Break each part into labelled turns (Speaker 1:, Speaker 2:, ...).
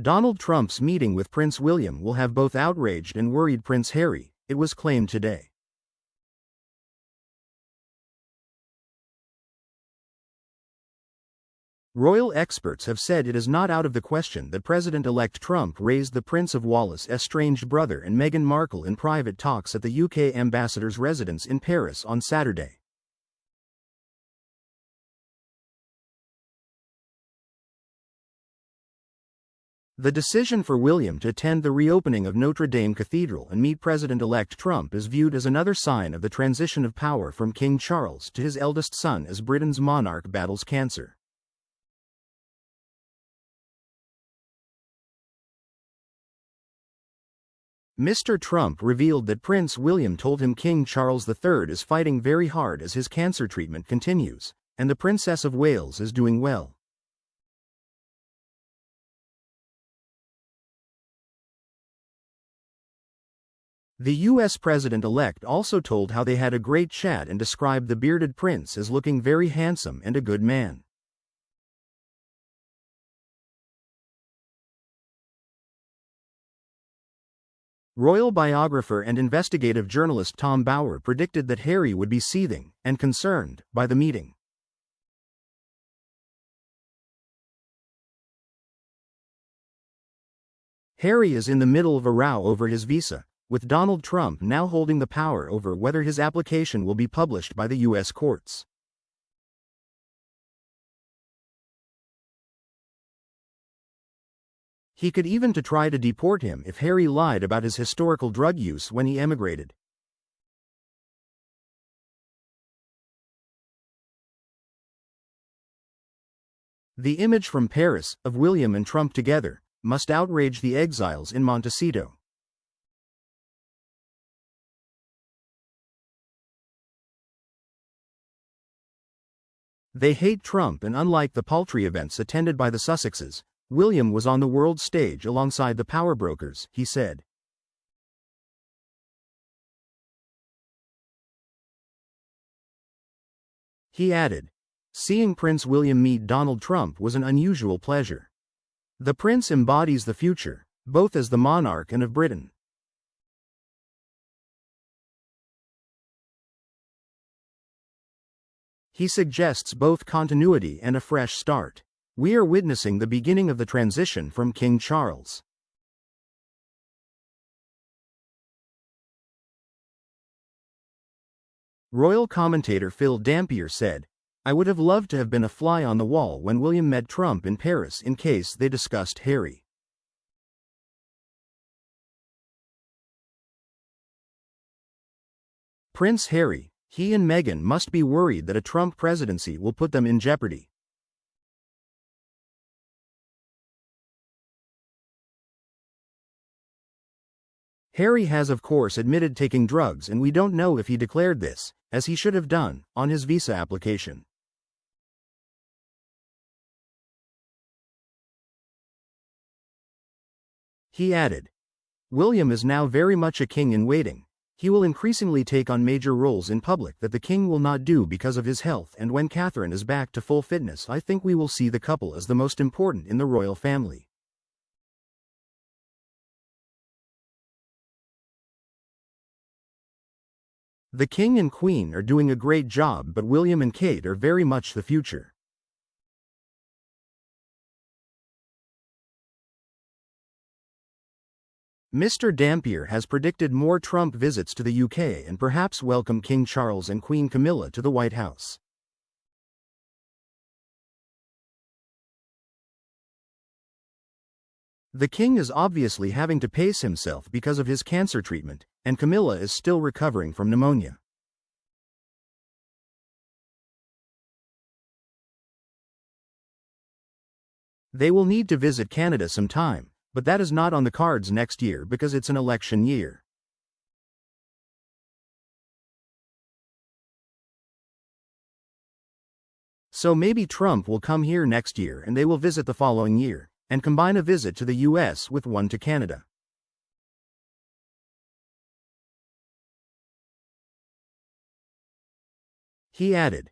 Speaker 1: Donald Trump's meeting with Prince William will have both outraged and worried Prince Harry, it was claimed today. Royal experts have said it is not out of the question that President-elect Trump raised the Prince of Wales' estranged brother and Meghan Markle in private talks at the UK ambassador's residence in Paris on Saturday. The decision for William to attend the reopening of Notre Dame Cathedral and meet President-elect Trump is viewed as another sign of the transition of power from King Charles to his eldest son as Britain's monarch battles cancer. Mr. Trump revealed that Prince William told him King Charles III is fighting very hard as his cancer treatment continues, and the Princess of Wales is doing well. The U.S. president-elect also told how they had a great chat and described the bearded prince as looking very handsome and a good man. Royal biographer and investigative journalist Tom Bauer predicted that Harry would be seething and concerned by the meeting. Harry is in the middle of a row over his visa, with Donald Trump now holding the power over whether his application will be published by the U.S. courts. He could even try to deport him if Harry lied about his historical drug use when he emigrated. The image from Paris of William and Trump together must outrage the exiles in Montecito. They hate Trump, and unlike the paltry events attended by the Sussexes, William was on the world stage alongside the power brokers, he said. He added, "Seeing Prince William meet Donald Trump was an unusual pleasure. The prince embodies the future, both as the monarch and of Britain." He suggests both continuity and a fresh start. "We are witnessing the beginning of the transition from King Charles." Royal commentator Phil Dampier said, "I would have loved to have been a fly on the wall when William met Trump in Paris in case they discussed Harry." Prince Harry, he and Meghan must be worried that a Trump presidency will put them in jeopardy. Harry has of course admitted taking drugs, and we don't know if he declared this, as he should have done, on his visa application. He added, "William is now very much a king in waiting. He will increasingly take on major roles in public that the king will not do because of his health, and when Catherine is back to full fitness, I think we will see the couple as the most important in the royal family." The king and queen are doing a great job, but William and Kate are very much the future. Mr. Dampier has predicted more Trump visits to the UK and perhaps welcome King Charles and Queen Camilla to the White House. The king is obviously having to pace himself because of his cancer treatment, and Camilla is still recovering from pneumonia. They will need to visit Canada sometime, but that is not on the cards next year because it's an election year. So maybe Trump will come here next year and they will visit the following year, and combine a visit to the US with one to Canada. He added,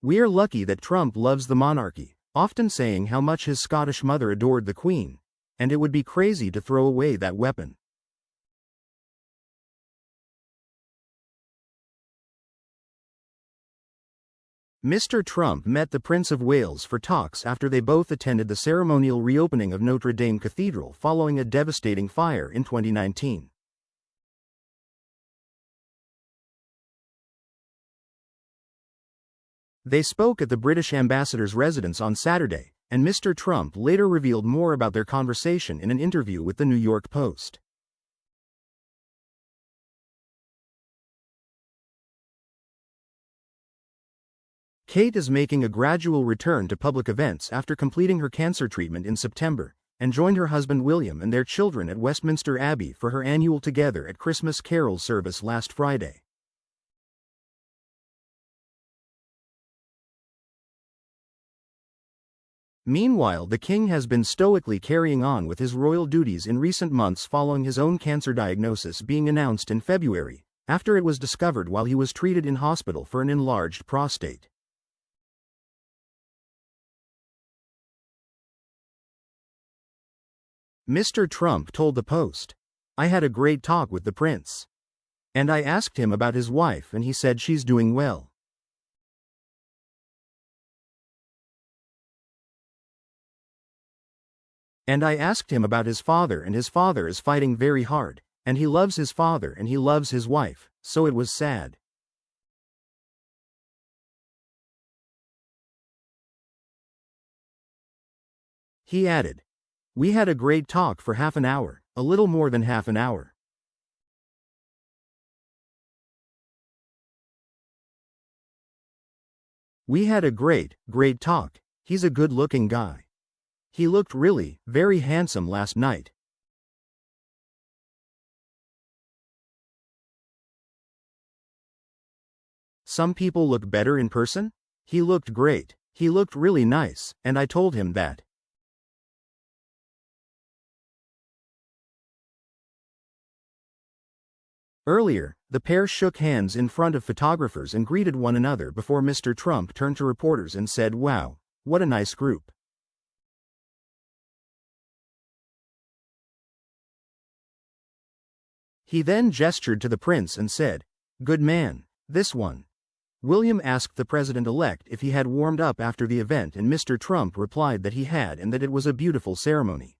Speaker 1: "We are lucky that Trump loves the monarchy, often saying how much his Scottish mother adored the Queen, and it would be crazy to throw away that weapon. Mr. Trump met the Prince of Wales for talks after they both attended the ceremonial reopening of Notre Dame Cathedral following a devastating fire in 2019. They spoke at the British ambassador's residence on Saturday, and Mr. Trump later revealed more about their conversation in an interview with the New York Post. Kate is making a gradual return to public events after completing her cancer treatment in September, and joined her husband William and their children at Westminster Abbey for her annual Together at Christmas Carol service last Friday. Meanwhile, the king has been stoically carrying on with his royal duties in recent months following his own cancer diagnosis being announced in February, after it was discovered while he was treated in hospital for an enlarged prostate. Mr. Trump told the Post, "I had a great talk with the prince. And I asked him about his wife and he said she's doing well. And I asked him about his father and his father is fighting very hard, and he loves his father and he loves his wife, so it was sad." He added, "We had a great talk for half an hour, a little more than half an hour. We had a great talk. He's a good-looking guy. He looked really, very handsome last night. Some people look better in person? He looked great. He looked really nice, and I told him that." Earlier, the pair shook hands in front of photographers and greeted one another before Mr. Trump turned to reporters and said, "Wow, what a nice group." He then gestured to the prince and said, "Good man, this one." William asked the president-elect if he had warmed up after the event and Mr. Trump replied that he had and that it was a beautiful ceremony.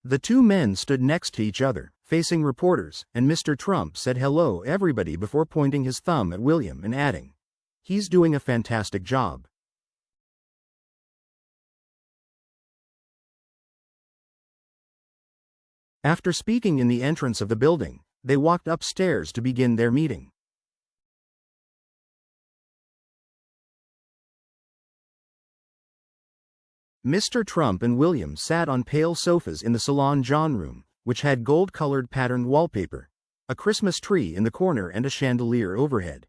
Speaker 1: The two men stood next to each other, facing reporters, and Mr. Trump said hello everybody before pointing his thumb at William and adding, "He's doing a fantastic job." After speaking in the entrance of the building, they walked upstairs to begin their meeting. Mr. Trump and William sat on pale sofas in the Salon John room, which had gold-colored patterned wallpaper, a Christmas tree in the corner and a chandelier overhead.